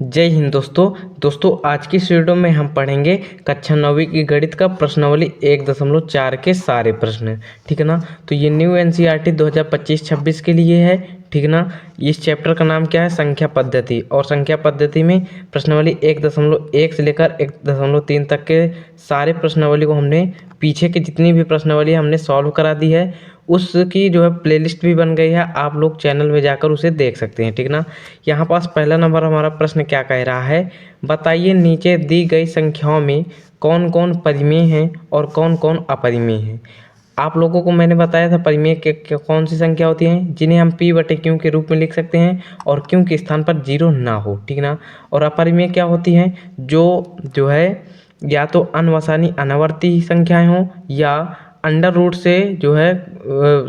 जय हिंद दोस्तों आज की इस वीडियो में हम पढ़ेंगे कक्षा 9वीं की गणित का प्रश्नावली 1.4 के सारे प्रश्न। ठीक है ना। तो ये न्यू एनसीईआरटी 2025-26 के लिए है। ठीक है ना। इस चैप्टर का नाम क्या है? संख्या पद्धति। और संख्या पद्धति में प्रश्नावली 1.1 से लेकर 1.3 तक के सारे प्रश्नावली को हमने पीछे की जितनी भी प्रश्नावली हमने सॉल्व करा दी है। उसकी जो है प्लेलिस्ट भी बन गई है, आप लोग चैनल में जाकर उसे देख सकते हैं। ठीक ना। यहाँ पास पहला नंबर हमारा प्रश्न क्या कह रहा है, बताइए नीचे दी गई संख्याओं में कौन कौन परिमेय हैं और कौन कौन अपरिमेय हैं। आप लोगों को मैंने बताया था परिमेय के कौन सी संख्या होती हैं जिन्हें हम p/q के रूप में लिख सकते हैं और q के स्थान पर 0 ना हो। ठीक ना। और अपरिमेय क्या होती हैं, जो है या तो अनवसानी अनावर्ती संख्याएं हों या अंडर रूट से जो है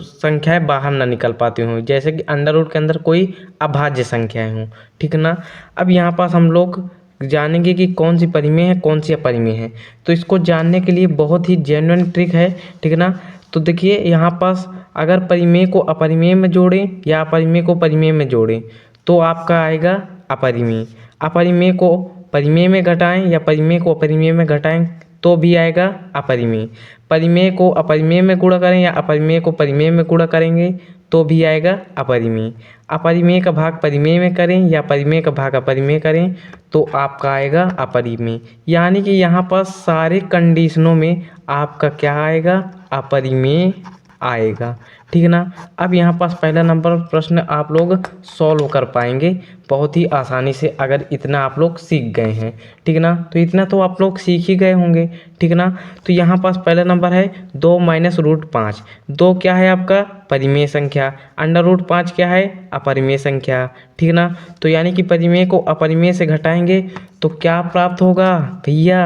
संख्याएं बाहर ना निकल पाती हों, जैसे कि अंडर रूट के अंदर कोई अभाज्य संख्याएं हों। ठीक ना। अब यहाँ पास हम लोग जानेंगे कि कौन सी परिमेय है कौन सी अपरिमेय है। तो इसको जानने के लिए बहुत ही जेन्युइन ट्रिक है। ठीक ना। तो देखिए यहाँ पास अगर परिमेय को अपरिमेय में जोड़ें या अपरिमेय को परिमेय में जोड़ें तो आपका आएगा अपरिमेय। अपरिमेय को परिमेय में घटाएं या परिमेय को अपरिमेय में घटाएं तो भी आएगा अपरिमेय। परिमेय को अपरिमेय में गुणा करें या अपरिमेय को परिमेय में गुणा करेंगे तो भी आएगा अपरिमेय। अपरिमेय का भाग परिमेय में करें या परिमेय का भाग अपरिमेय करें तो आपका आएगा अपरिमेय। यानी कि यहाँ पर सारे कंडीशनों में आपका क्या आएगा? अपरिमेय आएगा। ठीक ना। अब यहाँ पास पहला नंबर प्रश्न आप लोग सॉल्व कर पाएंगे बहुत ही आसानी से अगर इतना आप लोग सीख गए हैं। ठीक ना। तो इतना तो आप लोग सीख ही गए होंगे। ठीक ना। तो यहाँ पास पहला नंबर है 2 - √5। 2 क्या है आपका? परिमेय संख्या। √5 क्या है? अपरिमेय संख्या। ठीक ना। तो यानी कि परिमेय को अपरिमेय से घटाएंगे तो क्या प्राप्त होगा भैया?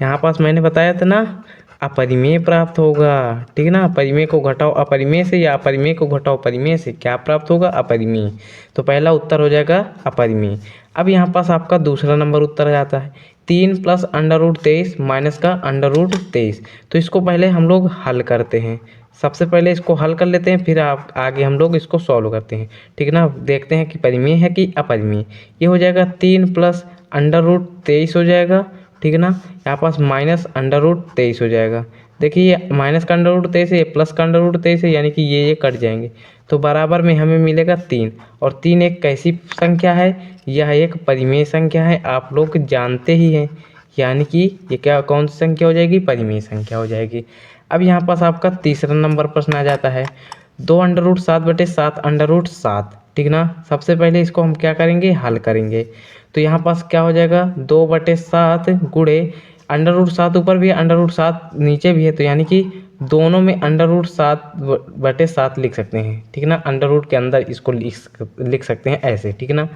यहाँ पास मैंने बताया था ना, अपरिमेय प्राप्त होगा। ठीक ना। परिमेय को घटाओ अपरिमेय से या अपरिमेय को घटाओ परिमेय से, क्या प्राप्त होगा? अपरिमेय। तो पहला उत्तर हो जाएगा अपरिमेय। अब यहाँ पास आपका दूसरा नंबर उत्तर आ जाता है 3 + √23 माइनस का √23। तो इसको पहले हम लोग हल करते हैं। सबसे पहले इसको हल कर लेते हैं, फिर आप आगे हम लोग इसको सॉल्व करते हैं। ठीक ना। देखते हैं कि परिमेय है कि अपरिमेय। ये हो जाएगा 3 + √23 हो जाएगा। ठीक है ना। यहाँ पास माइनस √23 हो जाएगा। देखिए ये माइनस का √23 है, ये प्लस का √23 है, यानी कि ये कट जाएंगे तो बराबर में हमें मिलेगा 3। और 3 एक कैसी संख्या है? यह एक परिमेय संख्या है, आप लोग जानते ही हैं। यानी कि ये क्या कौन सी संख्या हो जाएगी? परिमेय संख्या हो जाएगी। अब यहाँ पास आपका तीसरा नंबर प्रश्न आ जाता है 2 √7/7 √7। ठीक ना। सबसे पहले इसको हम क्या करेंगे? हल करेंगे। तो यहाँ पास क्या हो जाएगा? 2/7 गुणे √7 ऊपर भी है √7 नीचे भी है, तो यानी कि दोनों में √7/7 लिख सकते हैं। ठीक ना। अंडर रूट के अंदर इसको लिख सकते हैं ऐसे। ठीक ना।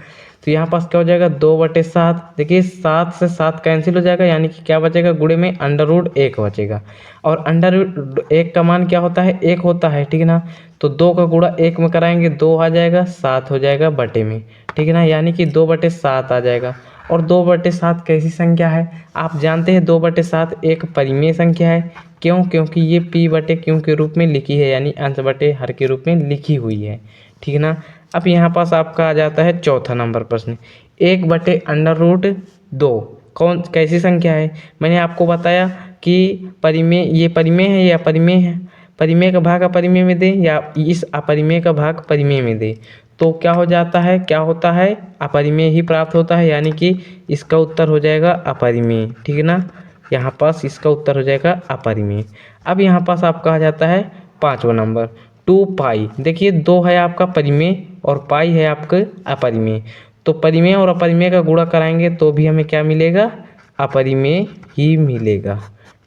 तो यहाँ पास क्या हो जाएगा? 2/7। देखिए 7 से 7 कैंसिल हो जाएगा, यानी कि क्या बचेगा? गुणे में √1 बचेगा। और √1 का मान क्या होता है? 1 होता है। ठीक ना। तो 2 का गुणा 1 में कराएंगे 2 आ जाएगा, 7 हो जाएगा बटे में। ठीक है ना। यानी कि 2/7 आ जाएगा। और 2/7 कैसी संख्या है? आप जानते हैं 2/7 एक परिमेय संख्या है। क्यों? क्योंकि ये p/q के रूप में लिखी है, यानी अंश बटे हर के रूप में लिखी हुई है। ठीक है ना। अब यहाँ पास आपका आ जाता है चौथा नंबर प्रश्न 1/√2 कौन कैसी संख्या है? मैंने आपको बताया कि परिमेय, ये परिमेय है या अपरिमेय है। परिमेय का भाग अपरिमेय में दे या इस अपरिमेय का भाग परिमेय में दे तो क्या हो जाता है? क्या होता है? अपरिमेय ही प्राप्त होता है, यानी कि इसका उत्तर हो जाएगा अपरिमेय। ठीक है ना। यहाँ पास इसका उत्तर हो जाएगा अपरिमेय। अब यहाँ पास आपका आ जाता है पाँचवा नंबर 2π। देखिए 2 है आपका परिमेय और पाई है आपका अपरिमेय। तो परिमेय और अपरिमेय का गुणा कराएंगे तो भी हमें क्या मिलेगा? अपरिमेय ही मिलेगा।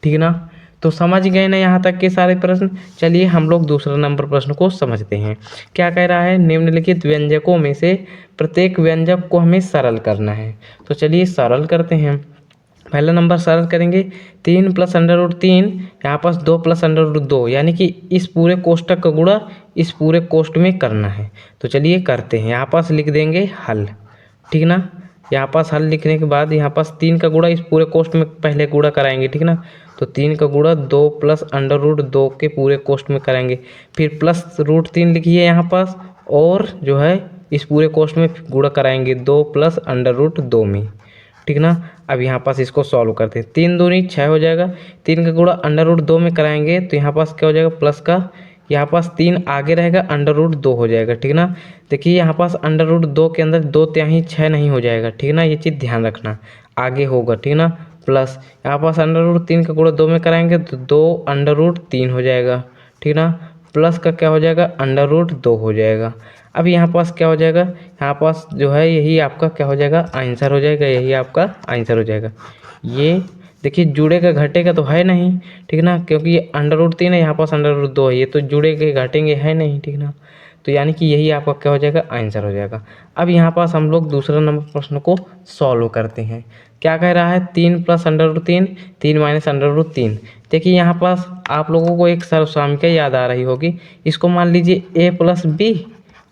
ठीक ना। तो समझ गए ना यहाँ तक के सारे प्रश्न। चलिए हम लोग दूसरा नंबर प्रश्न को समझते हैं। क्या कह रहा है? निम्नलिखित व्यंजकों में से प्रत्येक व्यंजक को हमें सरल करना है। तो चलिए सरल करते हैं। पहला नंबर सरल करेंगे 3 + √3, यहाँ पास 2 + √2, यानी कि इस पूरे कोष्टक का गुणा इस पूरे कोष्ट में करना है। तो चलिए करते हैं। यहाँ पास लिख देंगे हल। ठीक ना। यहाँ पास हल लिखने के बाद यहाँ पास 3 का गुणा इस पूरे कोष्ट में पहले गुणा कराएंगे। ठीक ना। तो 3 का गुणा 2 + √2 के पूरे कोष्ट में कराएंगे, फिर प्लस √3 लिखिए यहाँ पास और जो है इस पूरे कोष्ठ में गुणा कराएंगे 2 प्लस अंडर रूट 2 में, ठीक ना। अब यहाँ पास इसको सॉल्व करते हैं, 3 दूनी 6 हो जाएगा, 3 का गुणा अंडर रूट 2 में कराएंगे तो यहाँ पास क्या हो जाएगा प्लस का, यहाँ पास 3 आगे रहेगा, अंडर रूट 2 हो जाएगा, ठीक ना। देखिए यहाँ पास अंडर रूट 2 के अंदर 2 तिहाई 6 नहीं हो जाएगा, ठीक ना, ये चीज़ ध्यान रखना, आगे होगा, ठीक ना। प्लस यहाँ पास अंडर रूट 3 का गुणा 2 में कराएंगे तो 2 अंडर रूट 3 हो जाएगा, ठीक ना। प्लस का क्या हो जाएगा अंडर रूट 2 हो जाएगा। अब यहाँ पास क्या हो जाएगा, यहाँ पास जो है यही आपका क्या हो जाएगा आंसर हो जाएगा, यही आपका आंसर हो जाएगा। ये देखिए जुड़ेगा घटेगा तो है नहीं, ठीक ना, क्योंकि ये अंडर रूट 3 है, यहाँ पास अंडर रूट 2 है, ये तो जुड़ेंगे घटेंगे है नहीं, ठीक ना। तो यानी कि यही आपका क्या हो जाएगा आंसर हो जाएगा। अब यहाँ पास हम लोग दूसरा नंबर प्रश्न को सॉल्व करते हैं। क्या कह रहा है 3 plus under root 3, 3 minus under root 3। देखिए यहाँ पास आप लोगों को एक सर्वसामिका याद आ रही होगी, इसको मान लीजिए a प्लस बी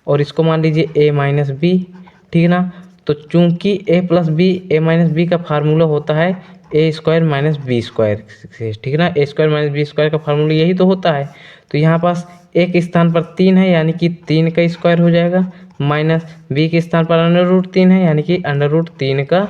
और इसको मान लीजिए a माइनस बी, ठीक ना। तो चूंकि a plus b a minus b का फार्मूला होता है a square minus b square से, ठीक ना, a square minus b square का फार्मूला यही तो होता है। तो यहाँ पास एक स्थान पर 3 है यानी कि 3 का स्क्वायर हो जाएगा, माइनस बी के स्थान पर अंडर रूट 3 है यानी कि अंडर रूट 3 का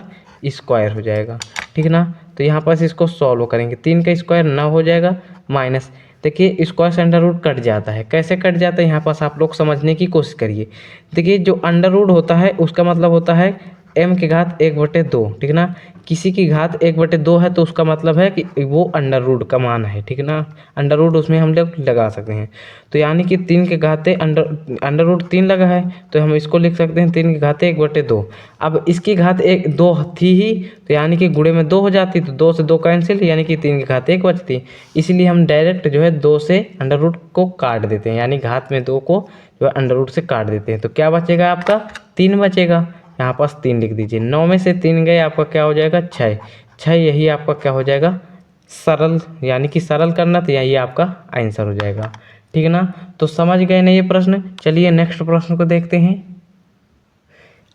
स्क्वायर हो जाएगा, ठीक ना। तो यहाँ पास इसको सॉल्व करेंगे, 3 का स्क्वायर 9 हो जाएगा, माइनस देखिए स्क्वायर से अंडर रूट कट जाता है, कैसे कट जाता है यहाँ पास आप लोग समझने की कोशिश करिए। देखिए जो अंडर रूट होता है उसका मतलब होता है m की घात 1/2, ठीक ना। किसी की घात 1/2 है तो उसका मतलब है कि वो अंडर रूट का मान है, ठीक ना, अंडर रूट उसमें हम लोग लगा सकते हैं। तो यानी कि 3 के घाते अंडर रूट 3 लगा है तो हम इसको लिख सकते हैं 3 की घाते 1/2। अब इसकी घात 2 थी ही तो यानी कि गुणे में 2 हो जाती, तो 2 से 2 कैंसिल यानी कि 3 की घात 1 बचती। इसीलिए हम डायरेक्ट जो है 2 से अंडर रूट को काट देते हैं, यानी घात में 2 को जो है अंडर रूट से काट देते हैं। तो क्या बचेगा आपका 3 बचेगा, यहाँ पास 3 लिख दीजिए, 9 में से 3 गए आपका क्या हो जाएगा 6, यही आपका क्या हो जाएगा सरल, यानी कि सरल करना तो यही आपका आंसर हो जाएगा, ठीक है ना। तो समझ गए ना ये प्रश्न। चलिए नेक्स्ट प्रश्न को देखते हैं।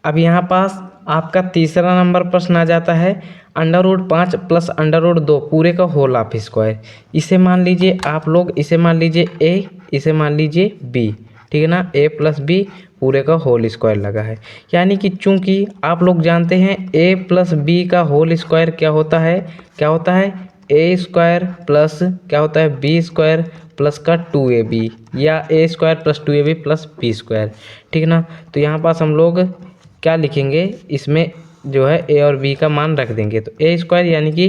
अब यहाँ पास आपका तीसरा नंबर प्रश्न आ जाता है, under root 5 plus under root 2 पूरे का होल ऑफ स्क्वायर। इसे मान लीजिए आप लोग, इसे मान लीजिए a, इसे मान लीजिए b, ठीक है ना, a प्लस बी पूरे का होल स्क्वायर लगा है। यानी कि चूंकि आप लोग जानते हैं a प्लस बी का होल स्क्वायर क्या होता है, a स्क्वायर प्लस क्या होता है b स्क्वायर प्लस का 2ab, या a square plus 2ab plus b square, ठीक ना। तो यहाँ पास हम लोग क्या लिखेंगे, इसमें जो है a और b का मान रख देंगे। तो a स्क्वायर यानी कि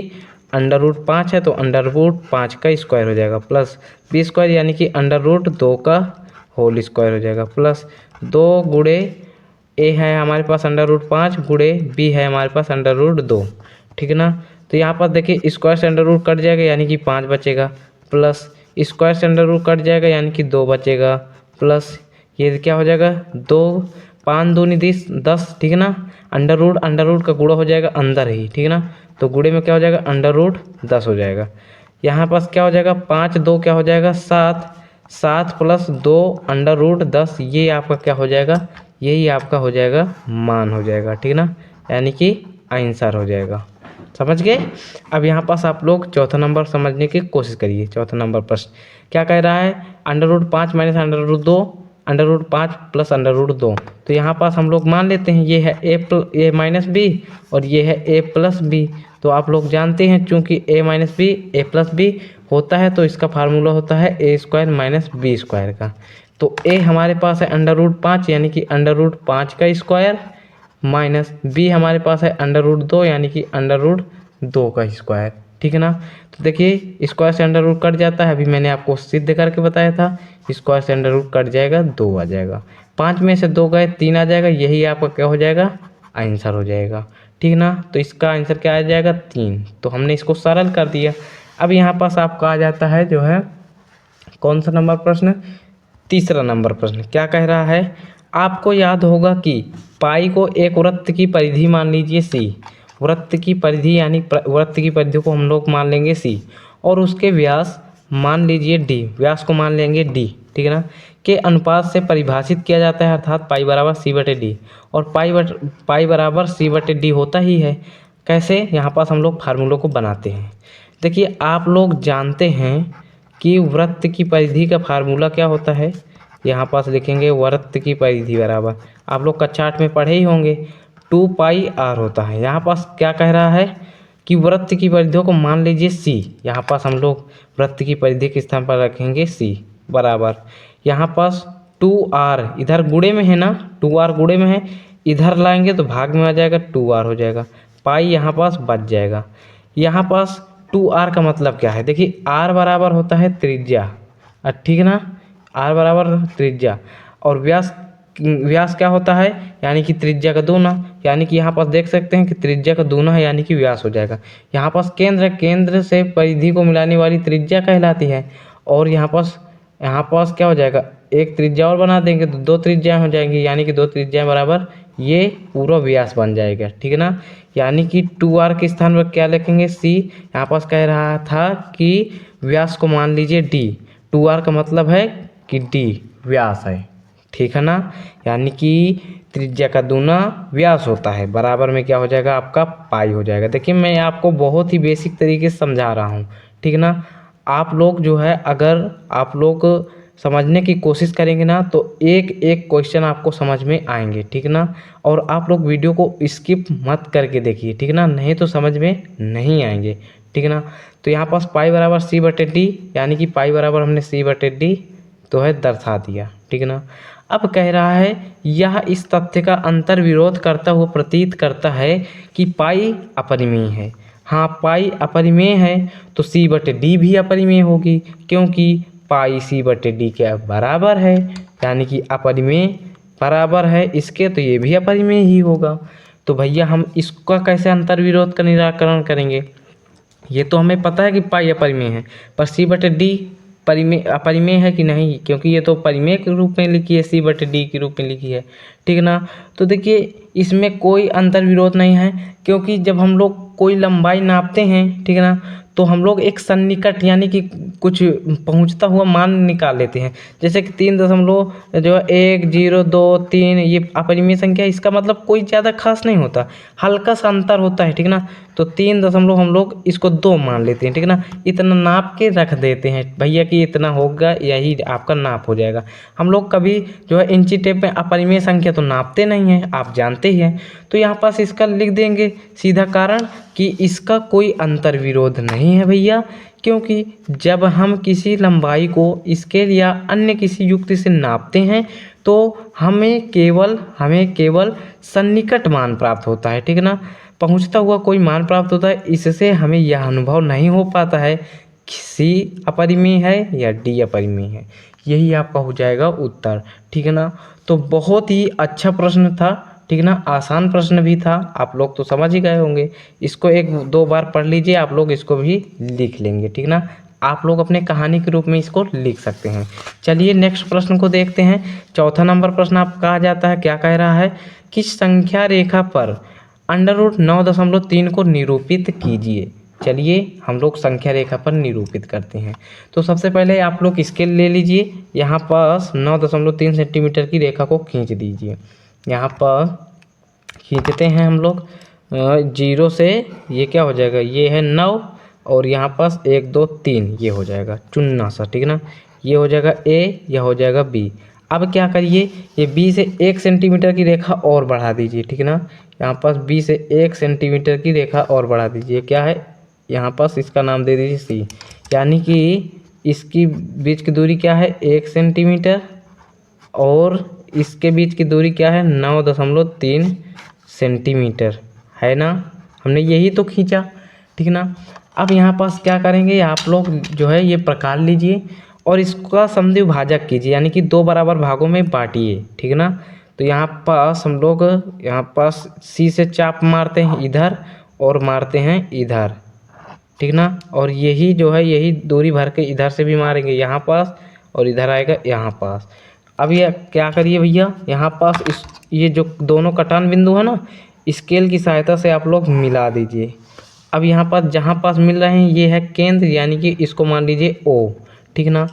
अंडर रूट 5 है तो अंडर रूट 5 का स्क्वायर हो जाएगा, प्लस b स्क्वायर यानी कि अंडर रूट 2 का होल स्क्वायर हो जाएगा, प्लस 2 गुणे a है हमारे पास अंडर रूट 5 गुणे b है हमारे पास अंडर रूट 2, ठीक है ना। तो यहाँ पर देखिए स्क्वायर से अंडर रूट कट जाएगा यानी कि 5 बचेगा, प्लस स्क्वायर से अंडर रूट कट जाएगा यानी कि 2 बचेगा, प्लस ये क्या हो जाएगा 2, 5 दूनी 10, ठीक है ना। अंडर रूट का गुणा हो जाएगा अंदर ही, ठीक है ना, तो गुणे में क्या हो जाएगा अंडर रूट 10 हो जाएगा। यहाँ पास क्या हो जाएगा 5 2 क्या हो जाएगा 7 प्लस 2 अंडर रूट 10, ये आपका क्या हो जाएगा, यही आपका हो जाएगा मान हो जाएगा, ठीक ना, यानी कि आंसर हो जाएगा। समझ गए। अब यहाँ पास आप लोग चौथा नंबर समझने की कोशिश करिए। चौथा नंबर प्रश्न क्या कह रहा है, under root 5 minus under root 2, under root 5 plus under root 2। तो यहाँ पास हम लोग मान लेते हैं ये है ए माइनस बी और ये है a प्लस बी। तो आप लोग जानते हैं चूंकि a minus b a plus b होता है तो इसका फार्मूला होता है a square minus b square का। तो a हमारे पास है अंडर रूट 5 यानी कि अंडर रूट 5 का स्क्वायर, माइनस b हमारे पास है अंडर रूट 2 यानी कि अंडर रूट 2 का स्क्वायर, ठीक है ना। तो देखिए स्क्वायर से अंडर रूट कट जाता है, अभी मैंने आपको सिद्ध करके बताया था, स्क्वायर से अंडर रूट कट जाएगा 2 आ जाएगा, 5 में से 2 गए 3 आ जाएगा, यही आपका क्या हो जाएगा आंसर हो जाएगा, ठीक ना। तो इसका आंसर क्या आ जाएगा 3। तो हमने इसको सरल कर दिया। अब यहाँ पास आपका आ जाता है जो है कौन सा नंबर प्रश्न, तीसरा नंबर प्रश्न। क्या कह रहा है, आपको याद होगा कि पाई को एक वृत्त की परिधि मान लीजिए सी, वृत्त की परिधि यानी वृत्त की परिधि को हम लोग मान लेंगे सी, और उसके व्यास मान लीजिए डी, व्यास को मान लेंगे डी, ठीक है ना, के अनुपात से परिभाषित किया जाता है, अर्थात पाई बराबर सी बटे डी, और पाई बराबर सी बटे डी होता ही है। कैसे, यहाँ पास हम लोग फार्मूलों को बनाते हैं। देखिए आप लोग जानते हैं कि वृत्त की परिधि का फार्मूला क्या होता है, यहाँ पास लिखेंगे वृत्त की परिधि बराबर, आप लोग कक्षा 8 में पढ़े ही होंगे, 2 पाई r होता है। यहाँ पास क्या कह रहा है कि वृत्त की परिधियों को मान लीजिए c, यहाँ पास हम लोग वृत्त की परिधि के स्थान पर रखेंगे c बराबर, यहाँ पास 2r इधर गुणे में है ना, 2r गुणे में है, इधर लाएंगे तो भाग में आ जाएगा, 2r हो जाएगा, पाई यहाँ पास बच जाएगा। यहाँ पास 2r का मतलब क्या है, देखिए r बराबर होता है त्रिज्या, ठीक है ना, r बराबर त्रिज्या, और व्यास क्या होता है, यानी कि त्रिज्या का दूना, यानी कि यहाँ पास देख सकते हैं कि त्रिज्या का दूना है यानी कि व्यास हो जाएगा। यहाँ पास केंद्र, केंद्र से परिधि को मिलाने वाली त्रिज्या कहलाती है, और यहाँ पास क्या हो जाएगा, एक त्रिज्या और बना देंगे तो 2 त्रिज्याएँ हो जाएंगी, यानी कि 2 त्रिज्याएँ बराबर ये पूरा व्यास बन जाएगा, ठीक है ना। यानी कि 2r के स्थान पर क्या लिखेंगे c, यहाँ पास कह रहा था कि व्यास को मान लीजिए d, 2r का मतलब है कि d व्यास है, ठीक है ना, यानी कि त्रिज्या का दूना व्यास होता है, बराबर में क्या हो जाएगा आपका पाई हो जाएगा। देखिए मैं आपको बहुत ही बेसिक तरीके से समझा रहा हूँ, ठीक है ना। आप लोग जो है अगर आप लोग समझने की कोशिश करेंगे ना तो एक एक क्वेश्चन आपको समझ में आएंगे, ठीक है ना। और आप लोग वीडियो को स्किप मत करके देखिए, ठीक है ना, नहीं तो समझ में नहीं आएंगे, ठीक है ना। तो यहाँ पास पाई बराबर c/d, यानी कि पाई बराबर हमने c/d तो है दर्शा दिया, ठीक है ना। अब कह रहा है यह इस तथ्य का अंतर विरोध करता हुआ प्रतीत करता है कि पाई अपरिमेय है। हाँ, पाई अपरिमेय है तो c/d भी अपरिमेय होगी, क्योंकि पाई c/d के बराबर है, यानी कि अपरिमेय बराबर है इसके, तो ये भी अपरिमेय ही होगा। तो भैया हम इसका कैसे अंतर विरोध का निराकरण करेंगे, ये तो हमें पता है कि पाई अपरिमेय है, पर c/d अपरिमेय है कि नहीं, क्योंकि ये तो परिमेय के रूप में लिखी है, c/d के रूप में लिखी है, ठीक है ना। तो देखिए इसमें कोई अंतर विरोध नहीं है, क्योंकि जब हम लोग कोई लंबाई नापते हैं, ठीक है ना, तो हम लोग एक सन्निकट यानी कि कुछ पहुंचता हुआ मान निकाल लेते हैं, जैसे कि 3.102 ये अपरिमेय संख्या, इसका मतलब कोई ज़्यादा खास नहीं होता, हल्का सा अंतर होता है, ठीक है ना। तो 3 हम लोग इसको 2 मान लेते हैं, ठीक है ना, इतना नाप के रख देते हैं भैया कि इतना होगा, यही आपका नाप हो जाएगा। हम लोग कभी जो है इंची टेप में अपरिमेय संख्या तो नापते नहीं हैं, आप जानते ही हैं। तो यहाँ पास इसका लिख देंगे सीधा कारण कि इसका कोई अंतर विरोध नहीं है भैया, क्योंकि जब हम किसी लंबाई को स्केल या अन्य किसी युक्ति से नापते हैं तो हमें केवल सन्निकट मान प्राप्त होता है, ठीक है ना, पहुंचता हुआ कोई मान प्राप्त होता है। इससे हमें यह अनुभव नहीं हो पाता है कि c अपरिमेय है या d अपरिमेय है। यही आपका हो जाएगा उत्तर, ठीक है ना। तो बहुत ही अच्छा प्रश्न था, ठीक है ना, आसान प्रश्न भी था, आप लोग तो समझ ही गए होंगे। इसको 1-2 बार पढ़ लीजिए, आप लोग इसको भी लिख लेंगे, ठीक ना। आप लोग अपने कहानी के रूप में इसको लिख सकते हैं। चलिए नेक्स्ट प्रश्न को देखते हैं। चौथा नंबर प्रश्न आप कहा जाता है, क्या कह रहा है, किस संख्या रेखा पर √9.3 को निरूपित कीजिए। चलिए हम लोग संख्या रेखा पर निरूपित करते हैं। तो सबसे पहले आप लोग स्केल ले लीजिए, यहाँ पास 9.3 सेंटीमीटर की रेखा को खींच दीजिए। यहाँ पर खींचते हैं हम लोग 0 से, ये क्या हो जाएगा, ये है 9, और यहाँ पास 1 2 3 ये हो जाएगा चुन्ना सा, ठीक है ना, ये हो जाएगा A, यह हो जाएगा B। अब क्या करिए, ये B से 1 सेंटीमीटर की रेखा और बढ़ा दीजिए, ठीक है ना, यहाँ पास B से 1 सेंटीमीटर की रेखा और बढ़ा दीजिए, क्या है, यहाँ पास इसका नाम दे दीजिए C, यानी कि इसकी बीच की दूरी क्या है 1 सेंटीमीटर, और इसके बीच की दूरी क्या है 9.3 सेंटीमीटर, है ना, हमने यही तो खींचा, ठीक ना। अब यहाँ पास क्या करेंगे, आप लोग जो है ये प्रकार लीजिए और इसका समद्विभाजक कीजिए, यानी कि 2 बराबर भागों में बांटिए, ठीक है ना। तो यहाँ पास हम लोग यहाँ पास C से चाप मारते हैं इधर और मारते हैं इधर, ठीक ना, और यही जो है यही दूरी भर के इधर से भी मारेंगे यहाँ पास, और इधर आएगा यहाँ पास। अब ये क्या करिए भैया, यहाँ पास ये जो दोनों कटान बिंदु है ना, स्केल की सहायता से आप लोग मिला दीजिए। अब यहाँ पास जहाँ पास मिल रहे हैं ये है केंद्र, यानी कि इसको मान लीजिए O, ठीक ना।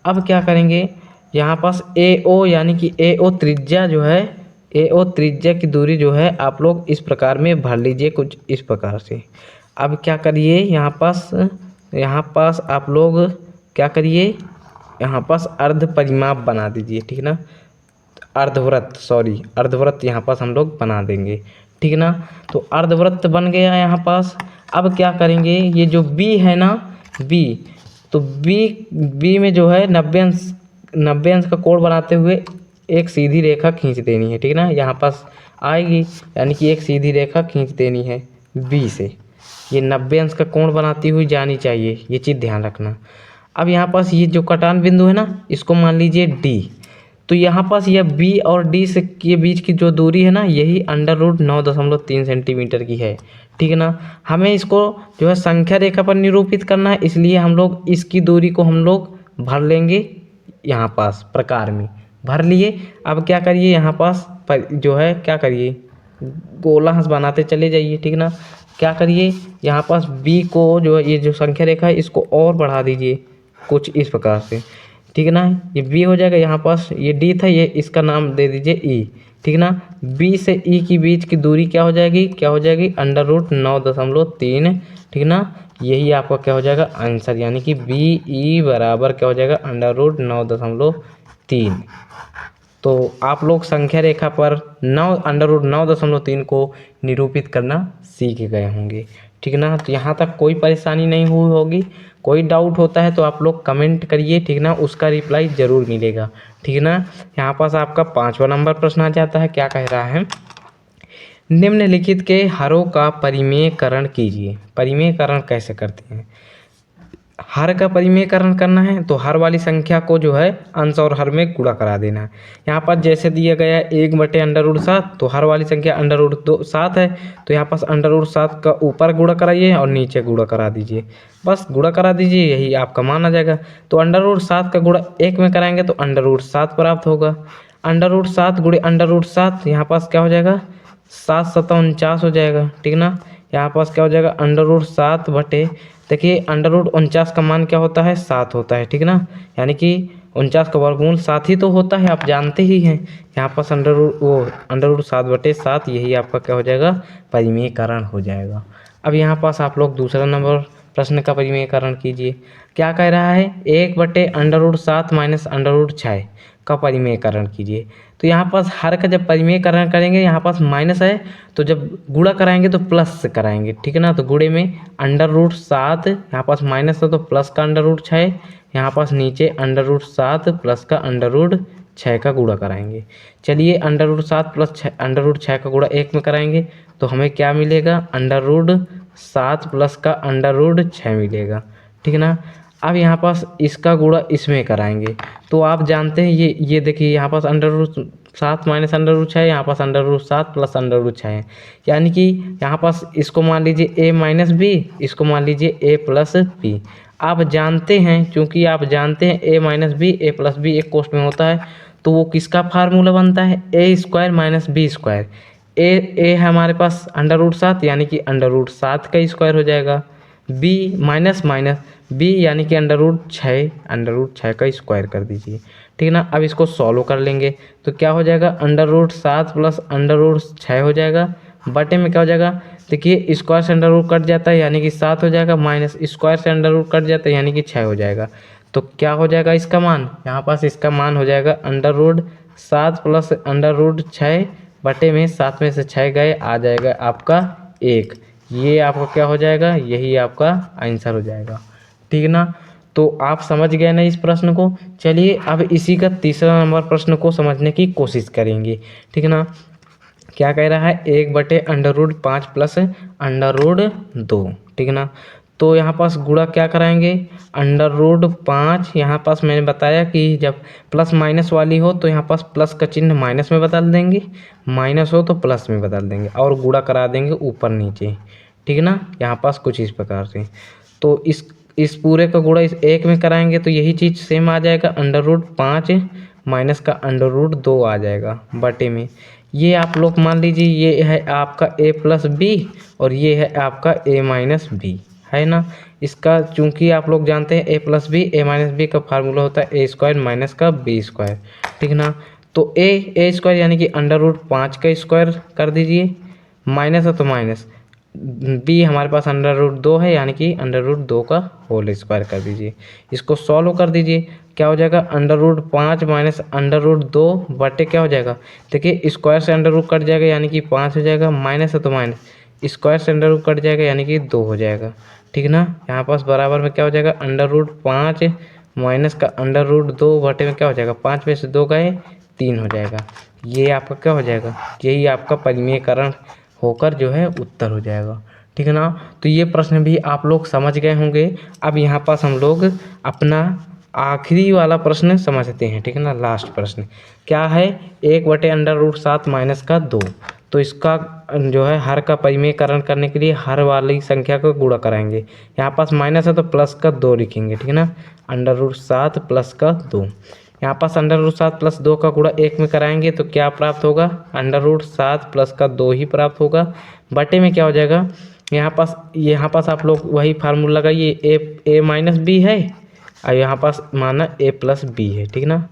अब क्या करेंगे, यहाँ पास AO यानी कि AO त्रिज्या जो है, AO त्रिज्या की दूरी जो है आप लोग इस प्रकार में भर लीजिए, कुछ इस प्रकार से। अब क्या करिए, यहाँ पास आप लोग क्या करिए, यहाँ पास अर्ध परिमाप बना दीजिए, ठीक ना, अर्धवृत्त यहाँ पास हम लोग बना देंगे, ठीक ना। तो अर्धवृत्त बन गया यहाँ पास। अब क्या करेंगे, ये जो बी है ना, बी, तो बी में जो है 90 अंश का कोण बनाते हुए एक सीधी रेखा खींच देनी है, ठीक ना, यहाँ पास आएगी, यानी कि एक सीधी रेखा खींच देनी है बी से, ये 90 अंश का कोण बनाती हुई जानी चाहिए, ये चीज़ ध्यान रखना। अब यहाँ पास ये जो कटान बिंदु है ना, इसको मान लीजिए डी। तो यहाँ पास यह बी और डी से के बीच की जो दूरी है ना, यही √9.3 सेंटीमीटर की है, ठीक है ना। हमें इसको जो है संख्या रेखा पर निरूपित करना है, इसलिए हम लोग इसकी दूरी को हम लोग भर लेंगे, यहाँ पास प्रकार में भर लिए। अब क्या करिए, यहाँ पास पर जो है क्या करिए, गोला हंस बनाते चले जाइए, ठीक ना। क्या करिए, यहाँ पास बी को जो है ये जो संख्या रेखा है इसको और बढ़ा दीजिए कुछ इस प्रकार से, ठीक है ना। ये बी हो जाएगा, यहाँ पास ये डी था, ये इसका नाम दे दीजिए ई, ठीक ना। बी से ई की बीच की दूरी क्या हो जाएगी, √9.3, ठीक ना। यही आपका क्या हो जाएगा आंसर, यानी कि बी ई बराबर क्या हो जाएगा √9.3। तो आप लोग संख्या रेखा पर √9.3 को निरूपित करना सीख गए होंगे, ठीक ना। तो यहाँ तक कोई परेशानी नहीं हुई होगी। कोई डाउट होता है तो आप लोग कमेंट करिए, ठीक ना, उसका रिप्लाई ज़रूर मिलेगा, ठीक ना। यहाँ पास आपका 5वां नंबर प्रश्न आ जाता है। क्या कह रहा है, निम्नलिखित के हरों का परिमेयकरण कीजिए। परिमेयकरण कैसे करते हैं, हर का परिमेयकरण करना है तो हर वाली संख्या को जो है अंश और हर में गुणा करा देना है। यहाँ पर जैसे दिया गया है 1/√7, तो हर वाली संख्या √7 है, तो यहाँ पास √7 का ऊपर गुणा कराइए और नीचे गुणा करा दीजिए, बस गुणा करा दीजिए, यही आपका मान आ जाएगा। तो √7 का गुणा 1 में कराएंगे तो √7 प्राप्त होगा। √7 गुणे √7, यहाँ पास क्या हो जाएगा 7 7 49 हो जाएगा, ठीक ना। यहाँ पास क्या हो जाएगा √7 बटे, देखिए √49 का मान क्या होता है 7 होता है, ठीक ना। यानी कि 49 का वर्गमूल 7 ही तो होता है, आप जानते ही हैं। यहाँ पास √7/7, यही आपका क्या हो जाएगा परिमेयकरण हो जाएगा। अब यहाँ पास आप लोग दूसरा नंबर प्रश्न का परिमेयकरण कीजिए। क्या कह रहा है, 1/√7 माइनस √6 का परिमेयकरण कीजिए। तो यहाँ पास हर का जब परिमेयकरण करेंगे, यहाँ पास माइनस है, तो जब गुणा कराएंगे तो प्लस से कराएंगे, ठीक है ना। तो गुणे में √7, यहाँ पास माइनस है तो प्लस का √6, यहाँ पास नीचे √7 प्लस का √6 का गुणा कराएंगे। चलिए √7 प्लस √6 का गुणा 1 में कराएंगे तो हमें क्या मिलेगा √7 प्लस का √6 मिलेगा, ठीक है ना। अब यहाँ पास इसका गुणा इसमें कराएंगे तो आप जानते हैं ये देखिए यहाँ पास √7 माइनस √6, यहाँ पास √7 प्लस √6 है, यानी कि यहाँ पास इसको मान लीजिए a माइनस बी, इसको मान लीजिए a प्लस बी। आप जानते हैं, क्योंकि आप जानते हैं a minus b a plus b एक कोष्ट में होता है, तो वो किसका फार्मूला बनता है a² माइनस b²। a है हमारे पास √7, यानी कि √7 का स्क्वायर हो जाएगा, b माइनस बी यानी कि √6 का स्क्वायर कर दीजिए, ठीक है ना। अब इसको सॉल्व कर लेंगे तो क्या हो जाएगा √7 प्लस √6 हो जाएगा, बटे में क्या हो जाएगा, देखिए स्क्वायर से √ कट जाता है यानी कि 7 हो जाएगा, माइनस स्क्वायर से √ कट जाता है यानी कि 6 हो जाएगा। तो क्या हो जाएगा इसका मान, यहाँ पास इसका मान हो जाएगा √7 प्लस √6 बटे में 7 में से 6 गए, आ जाएगा आपका 1। ये आपका क्या हो जाएगा, यही आपका आंसर हो जाएगा, ठीक है ना। तो आप समझ गए ना इस प्रश्न को। चलिए अब इसी का तीसरा नंबर प्रश्न को समझने की कोशिश करेंगे, ठीक है ना। क्या कह रहा है, 1/√5 प्लस √2, ठीक है ना। तो यहाँ पास गुणा क्या कराएंगे √5, यहाँ पास मैंने बताया कि जब प्लस माइनस वाली हो तो यहाँ पास प्लस का चिन्ह माइनस में बदल देंगे, माइनस हो तो प्लस में बदल देंगे और गुणा करा देंगे ऊपर नीचे, ठीक है ना। यहाँ पास कुछ इस प्रकार से। तो इस पूरे का गुणा इस 1 में कराएंगे तो यही चीज़ सेम आ जाएगा, √5 माइनस का √2 आ जाएगा बटे में। ये आप लोग मान लीजिए ये है आपका a प्लस बी और ये है आपका a माइनस बी, है ना। इसका चूंकि आप लोग जानते हैं a plus b a minus b का फार्मूला होता है a² माइनस का b², ठीक है ना। तो a² यानी कि √5 का स्क्वायर कर दीजिए, माइनस है तो माइनस, बी हमारे पास √2 है, यानी कि √2 का होल स्क्वायर कर दीजिए। इसको सॉल्व कर दीजिए, क्या हो जाएगा √5 माइनस √2 बटे क्या हो जाएगा, देखिए स्क्वायर से अंडर रूट कट जाएगा यानी कि 5 हो जाएगा, माइनस है तो माइनस, स्क्वायर से अंडर रूट कट जाएगा यानी कि 2 हो जाएगा। ठीक ना, यहाँ पास बराबर में क्या हो जाएगा √5 माइनस का √2 बटे में क्या हो जाएगा, 5 में से 2 गए 3 हो जाएगा। ये आपका क्या हो जाएगा, यही आपका परिमेयकरण होकर जो है उत्तर हो जाएगा। ठीक है ना, तो ये प्रश्न भी आप लोग समझ गए होंगे। अब यहाँ पास हम लोग अपना आखिरी वाला प्रश्न समझते हैं। ठीक है ना, लास्ट प्रश्न क्या है, 1/√7 माइनस का 2। तो इसका जो है हर का परिमेयकरण करने के लिए हर वाली संख्या को गुणा कराएंगे। यहाँ पास माइनस है तो प्लस का 2 लिखेंगे। ठीक है ना, √7 प्लस का 2, यहाँ पास √7 प्लस 2 का गुणा 1 में कराएंगे तो क्या प्राप्त होगा, √7 प्लस का 2 ही प्राप्त होगा। बटे में क्या हो जाएगा, यहाँ पास आप लोग वही फार्मूला लगाइए, ए माइनस बी है और यहाँ पास माना a प्लस बी है। ठीक ना,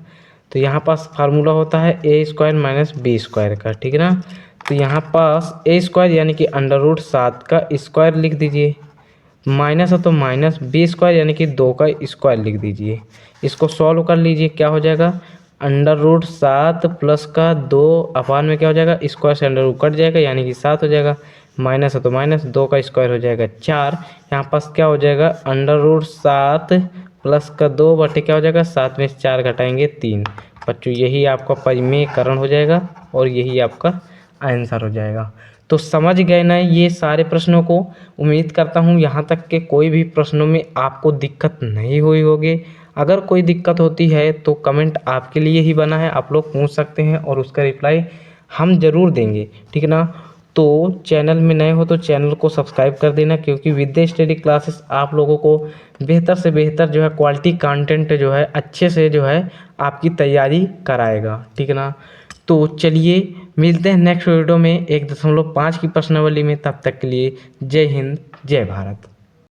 तो यहाँ पास फार्मूला होता है a² माइनस बी स्क्वायर का। ठीक है ना, तो यहाँ पास a² यानी कि √7 का स्क्वायर लिख दीजिए, माइनस है तो माइनस b² यानी कि 2 का स्क्वायर लिख दीजिए। इसको सॉल्व कर लीजिए, क्या हो जाएगा √7 प्लस का 2 अपान में क्या हो जाएगा, स्क्वायर से अंडर रूट कट जाएगा यानी कि 7 हो जाएगा, माइनस है तो माइनस, 2 का स्क्वायर हो जाएगा 4। यहाँ पास क्या हो जाएगा √7 प्लस का 2 बटे क्या हो जाएगा, 7 में से 4 घटाएंगे 3। बच्चों यही आपका परिमेयकरण हो जाएगा और यही आपका आंसर हो जाएगा। तो समझ गए ना ये सारे प्रश्नों को। उम्मीद करता हूँ यहाँ तक के कोई भी प्रश्नों में आपको दिक्कत नहीं हुई होगी। अगर कोई दिक्कत होती है तो कमेंट आपके लिए ही बना है, आप लोग पूछ सकते हैं और उसका रिप्लाई हम ज़रूर देंगे। ठीक है ना, तो चैनल में नए हो तो चैनल को सब्सक्राइब कर देना, क्योंकि विद्या स्टडी क्लासेस आप लोगों को बेहतर से बेहतर जो है क्वालिटी कंटेंट जो है अच्छे से जो है आपकी तैयारी कराएगा। ठीक है ना, तो चलिए मिलते हैं नेक्स्ट वीडियो में 1.5 की प्रश्नावली में। तब तक के लिए जय हिंद जय भारत।